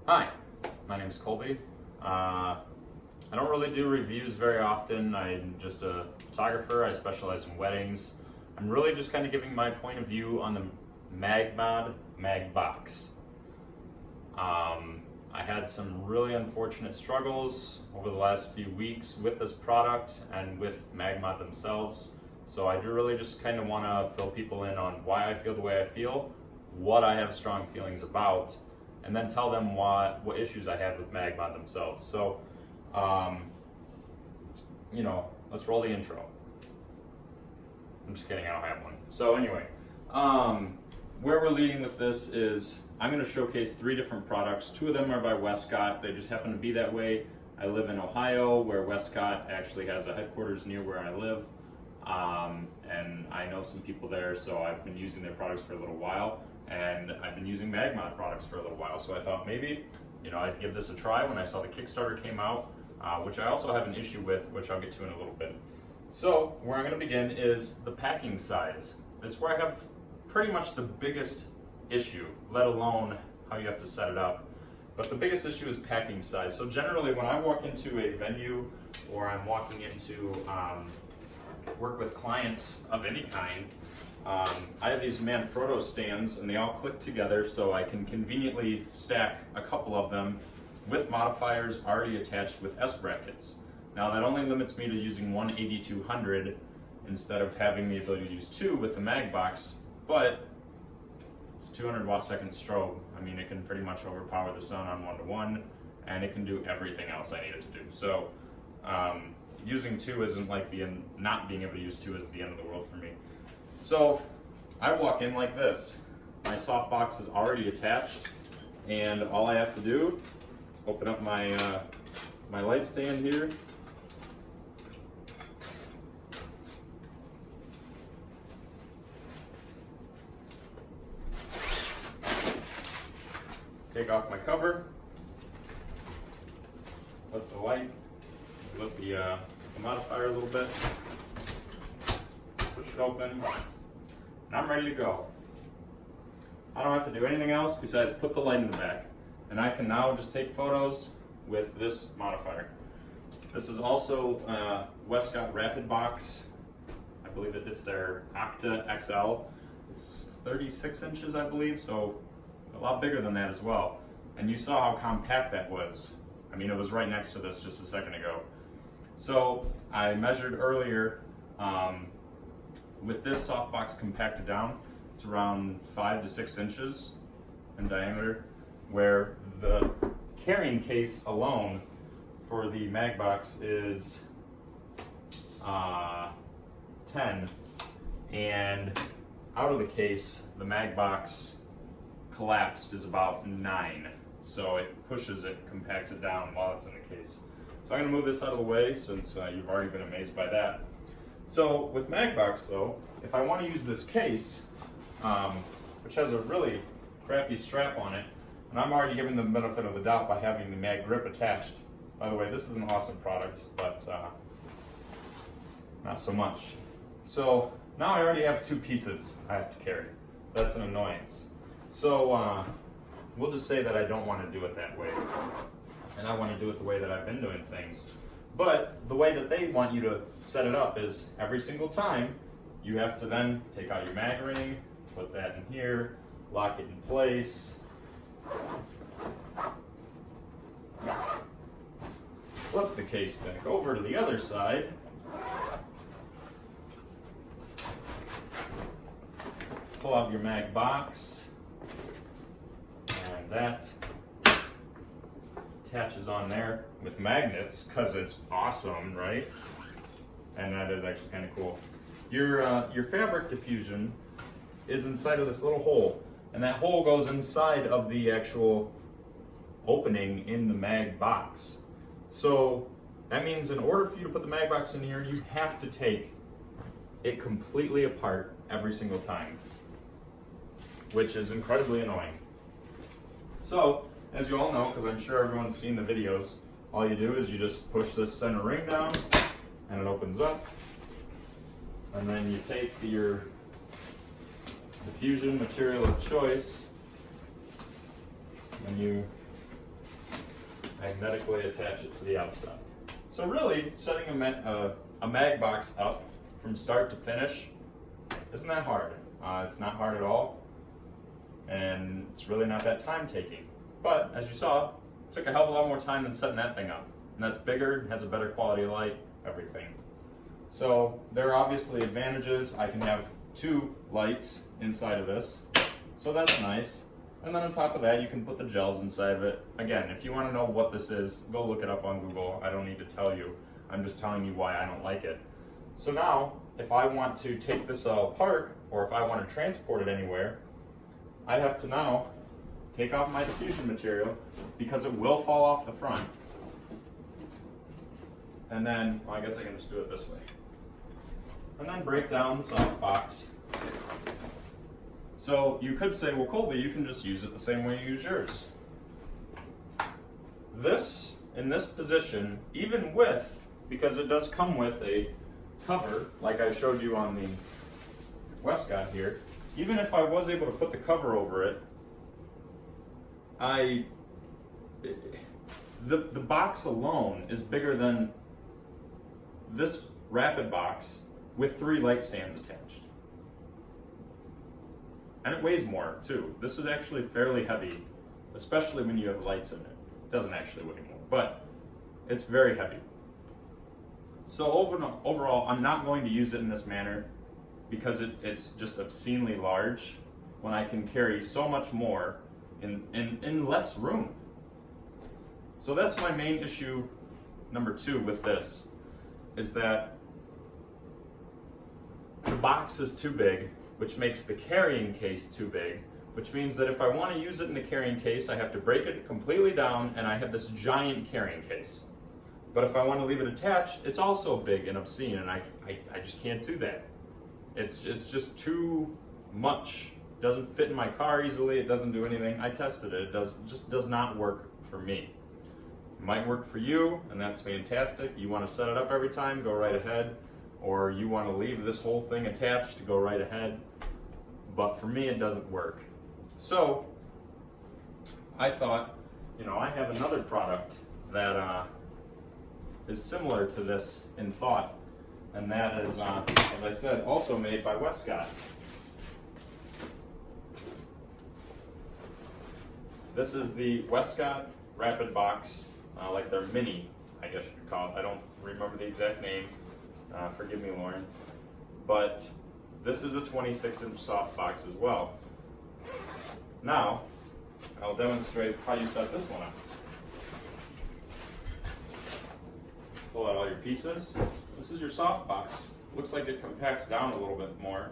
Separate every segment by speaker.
Speaker 1: Hi, my name is Colby. I don't really do reviews very often. I'm just a photographer. I specialize in weddings. I'm really just kind of giving my point of view on the Magmod Magbox. I had some really unfortunate struggles over the last few weeks with this product and with Magmod themselves. So I do really just kind of want to fill people in on why I feel the way I feel, what I have strong feelings about, and then tell them what issues I had with Magmod themselves. So, let's roll the intro. I'm just kidding, I don't have one. So anyway, where we're leading with this is I'm going to showcase 3 different products. 2 of them are by Wescott. They just happen to be that way. I live in Ohio, where Wescott actually has a headquarters near where I live. And I know some people there, so I've been using their products for a little while. And I've been using Magmod products for a little while, so I thought maybe, I'd give this a try when I saw the Kickstarter came out, which I also have an issue with, which I'll get to in a little bit. So where I'm going to begin is the packing size. It's where I have pretty much the biggest issue, let alone how you have to set it up. But the biggest issue is packing size. So generally when I walk into a venue or I'm walking into work with clients of any kind, I have these Manfrotto stands and they all click together so I can conveniently stack a couple of them with modifiers already attached with S brackets. Now that only limits me to using one 8200 instead of having the ability to use 2 with the Magbox, but it's 200 watt second strobe. I mean, it can pretty much overpower the sun on 1:1 and it can do everything else I need it to do. So using 2 isn't like not being able to use 2 is the end of the world for me. So I walk in like this. My softbox is already attached, and all I have to do, open up my my light stand here. Take off my cover. Lift the light. Lift the modifier a little bit. Push it open, and I'm ready to go. I don't have to do anything else besides put the light in the back. And I can now just take photos with this modifier. This is also Wescott Rapid Box. I believe it's their Octa XL. It's 36 inches, I believe, so a lot bigger than that as well. And you saw how compact that was. I mean, it was right next to this just a second ago. So I measured earlier, with this softbox compacted down, it's around 5 to 6 inches in diameter, where the carrying case alone for the Magbox is 10, and out of the case, the Magbox collapsed is about 9. So it pushes it, compacts it down while it's in the case. So I'm going to move this out of the way since you've already been amazed by that. So with Magbox though, if I want to use this case, which has a really crappy strap on it, and I'm already giving them the benefit of the doubt by having the mag grip attached. By the way, this is an awesome product, but not so much. So now I already have 2 pieces I have to carry. That's an annoyance. So we'll just say that I don't want to do it that way. And I want to do it the way that I've been doing things. But the way that they want you to set it up is every single time you have to then take out your mag ring, put that in here, lock it in place, flip the case back over to the other side, pull out your mag box, and that attaches on there with magnets because it's awesome, right? And that is actually kind of cool. Your fabric diffusion is inside of this little hole, and that hole goes inside of the actual opening in the mag box. So that means in order for you to put the mag box in here, you have to take it completely apart every single time, which is incredibly annoying. So as you all know, because I'm sure everyone's seen the videos, all you do is you just push this center ring down and it opens up. And then you take your diffusion material of choice and you magnetically attach it to the outside. So really, setting a mag box up from start to finish isn't that hard. It's not hard at all, and it's really not that time taking. But as you saw, it took a hell of a lot more time than setting that thing up. And that's bigger, has a better quality of light, everything. So there are obviously advantages. I can have 2 lights inside of this, so that's nice. And then on top of that, you can put the gels inside of it. Again, if you want to know what this is, go look it up on Google. I don't need to tell you. I'm just telling you why I don't like it. So now, if I want to take this all apart, or if I want to transport it anywhere, I have to now take off my diffusion material, because it will fall off the front. And then, well, I guess I can just do it this way. And then break down the softbox. So you could say, well, Colby, you can just use it the same way you use yours. This, in this position, even with, because it does come with a cover, like I showed you on the Wescott here, even if I was able to put the cover over it, the box alone is bigger than this Rapid Box with 3 light stands attached. And it weighs more too. This is actually fairly heavy, especially when you have lights in it. It doesn't actually weigh more, but it's very heavy. So overall, I'm not going to use it in this manner because it's just obscenely large when I can carry so much more in less room. So that's my main issue number 2 with this, is that the box is too big, which makes the carrying case too big, which means that if I want to use it in the carrying case, I have to break it completely down and I have this giant carrying case. But if I want to leave it attached, it's also big and obscene, and I just can't do that. It's just too much. It doesn't fit in my car easily, it doesn't do anything. I tested it, just does not work for me. It might work for you, and that's fantastic. You want to set it up every time, go right ahead. Or you want to leave this whole thing attached, to go right ahead. But for me, it doesn't work. So I thought, I have another product that is similar to this in thought, and that is, as I said, also made by Wescott. This is the Wescott Rapid Box, like their mini, I guess you could call it. I don't remember the exact name. Forgive me, Lauren. But this is a 26-inch softbox as well. Now, I'll demonstrate how you set this one up. Pull out all your pieces. This is your softbox. Looks like it compacts down a little bit more.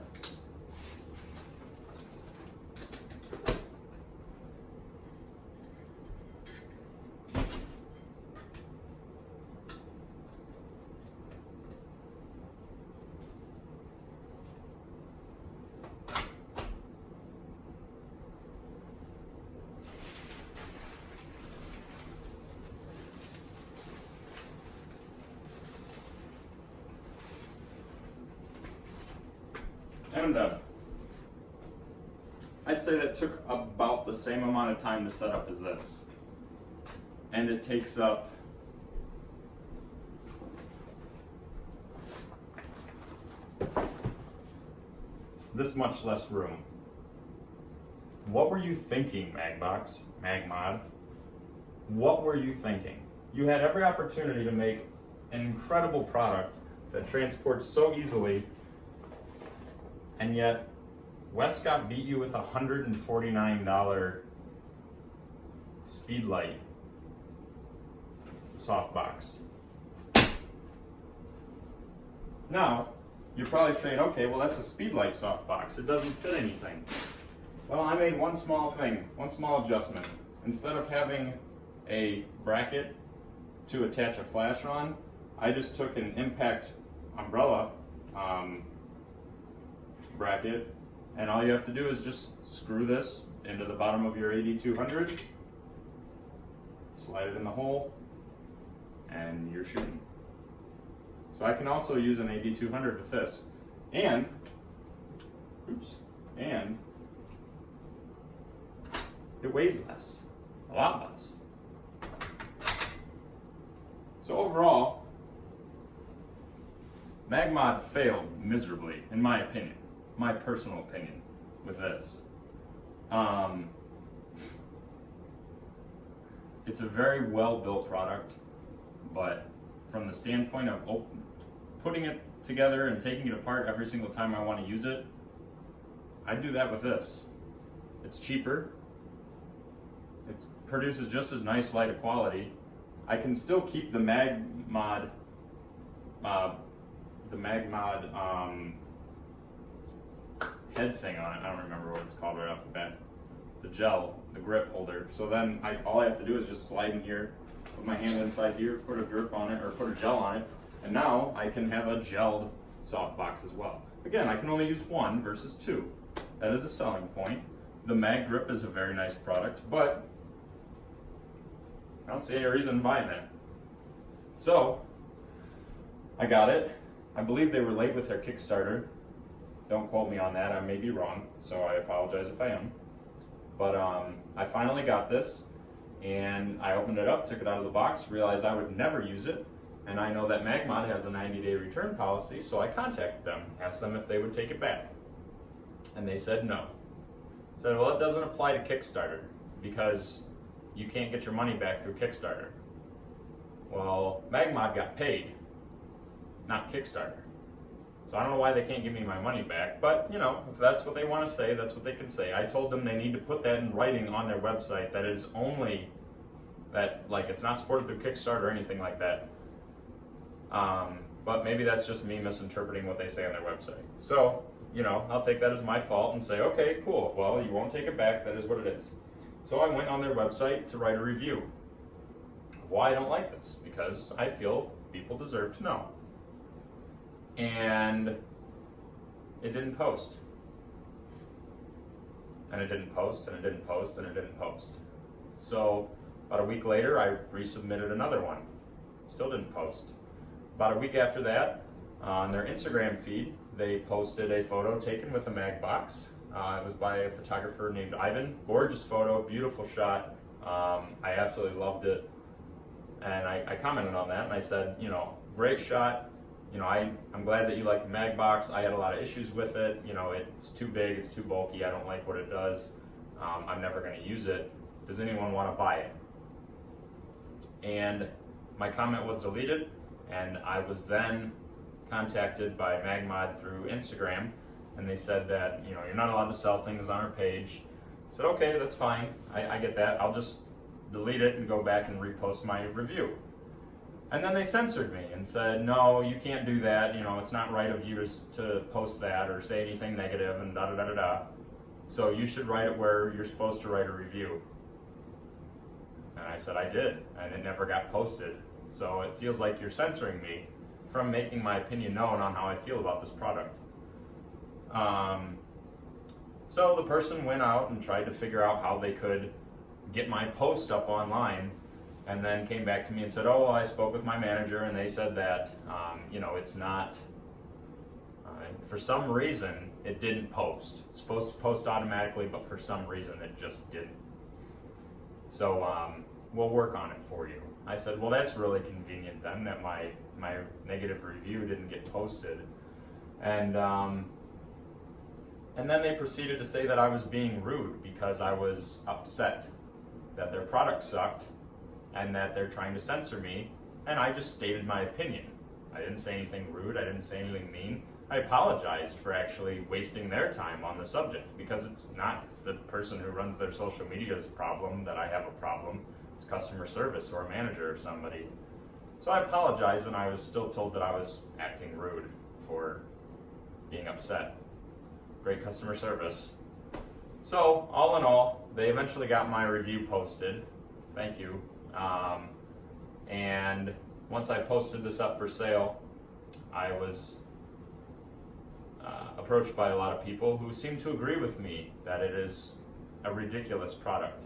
Speaker 1: And I'd say that took about the same amount of time to set up as this. And it takes up this much less room. What were you thinking, Magbox, Magmod? What were you thinking? You had every opportunity to make an incredible product that transports so easily, and yet Wescott beat you with a $149 Speedlight softbox. Now, you're probably saying, okay, well that's a Speedlight softbox. It doesn't fit anything. Well, I made one small thing, one small adjustment. Instead of having a bracket to attach a flash on, I just took an impact umbrella bracket, and all you have to do is just screw this into the bottom of your AD200, slide it in the hole, and you're shooting. So I can also use an AD200 with this, and it weighs less, a lot less. overall, Magmod failed miserably, in my opinion, my personal opinion, with this. It's a very well-built product, but from the standpoint of putting it together and taking it apart every single time I want to use it, I'd do that with this. It's cheaper. It produces just as nice light of quality. I can still keep the Magmod head thing on it. I don't remember what it's called right off the bat. The gel, the grip holder. So then all I have to do is just slide in here, put my hand inside here, put a grip on it, or put a gel on it, and now I can have a gelled softbox as well. Again, I can only use one versus two. That is a selling point. The Mag Grip is a very nice product, but I don't see any reason in buying that. So, I got it. I believe they were late with their Kickstarter. Don't quote me on that, I may be wrong, so I apologize if I am. But I finally got this, and I opened it up, took it out of the box, realized I would never use it, and I know that Magmod has a 90-day return policy, so I contacted them, asked them if they would take it back. And they said no. I said, well, it doesn't apply to Kickstarter, because you can't get your money back through Kickstarter. Well, Magmod got paid, not Kickstarter. So I don't know why they can't give me my money back, but you know, if that's what they want to say, that's what they can say. I told them they need to put that in writing on their website, that it is only that, like, it's not supported through Kickstarter or anything like that. But maybe that's just me misinterpreting what they say on their website. So, you know, I'll take that as my fault and say, okay, cool, well, you won't take it back, that is what it is. So I went on their website to write a review of why I don't like this, because I feel people deserve to know. And it didn't post. And it didn't post, and it didn't post, and it didn't post. So about a week later, I resubmitted another one. Still didn't post. About a week after that, on their Instagram feed, they posted a photo taken with a Magbox. It was by a photographer named Ivan. Gorgeous photo, beautiful shot. I absolutely loved it. And I commented on that, and I said, you know, great shot. You know, I'm glad that you like the Magbox. I had a lot of issues with it. You know, it's too big, it's too bulky. I don't like what it does. I'm never going to use it. Does anyone want to buy it? And my comment was deleted, and I was then contacted by Magmod through Instagram, and they said that, you know, you're not allowed to sell things on our page. I said, okay, that's fine. I get that. I'll just delete it and go back and repost my review. And then they censored me and said, no, you can't do that. You know, it's not right of you to post that or say anything negative and da-da-da-da-da. So you should write it where you're supposed to write a review. And I said I did, and it never got posted. So it feels like you're censoring me from making my opinion known on how I feel about this product. So the person went out and tried to figure out how they could get my post up online, and then came back to me and said, oh, well, I spoke with my manager, and they said that, you know, it's not, for some reason, it didn't post. It's supposed to post automatically, but for some reason, it just didn't. So we'll work on it for you. I said, well, that's really convenient then, that my negative review didn't get posted. And then they proceeded to say that I was being rude because I was upset that their product sucked and that they're trying to censor me, and I just stated my opinion. I didn't say anything rude, I didn't say anything mean. I apologized for actually wasting their time on the subject, because it's not the person who runs their social media's problem that I have a problem. It's customer service or a manager or somebody. So I apologized, and I was still told that I was acting rude for being upset. Great customer service. So, all in all, they eventually got my review posted. Thank you. And once I posted this up for sale, I was approached by a lot of people who seem to agree with me that it is a ridiculous product.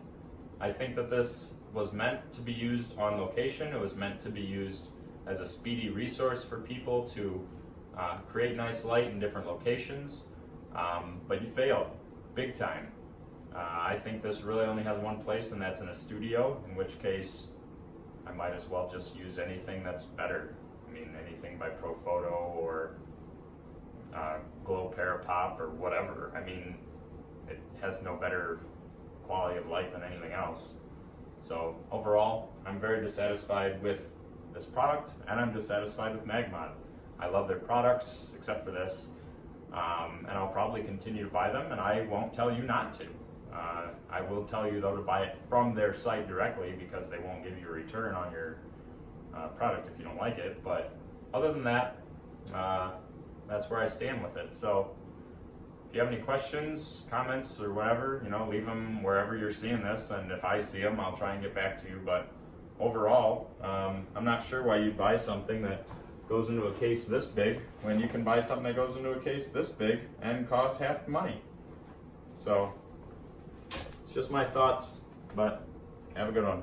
Speaker 1: I think that this was meant to be used on location. It was meant to be used as a speedy resource for people to create nice light in different locations, but you failed big time. I think this really only has one place, and that's in a studio, in which case I might as well just use anything that's better. I mean, anything by Profoto or Glow Parapop or whatever. I mean, it has no better quality of light than anything else. So overall, I'm very dissatisfied with this product, and I'm dissatisfied with Magmod. I love their products, except for this, and I'll probably continue to buy them, and I won't tell you not to. I will tell you though to buy it from their site directly, because they won't give you a return on your product if you don't like it. But other than that, that's where I stand with it. So if you have any questions, comments, or whatever, you know, leave them wherever you're seeing this, and if I see them, I'll try and get back to you. But overall, I'm not sure why you'd buy something that goes into a case this big when you can buy something that goes into a case this big and costs half the money. So it's just my thoughts, but have a good one.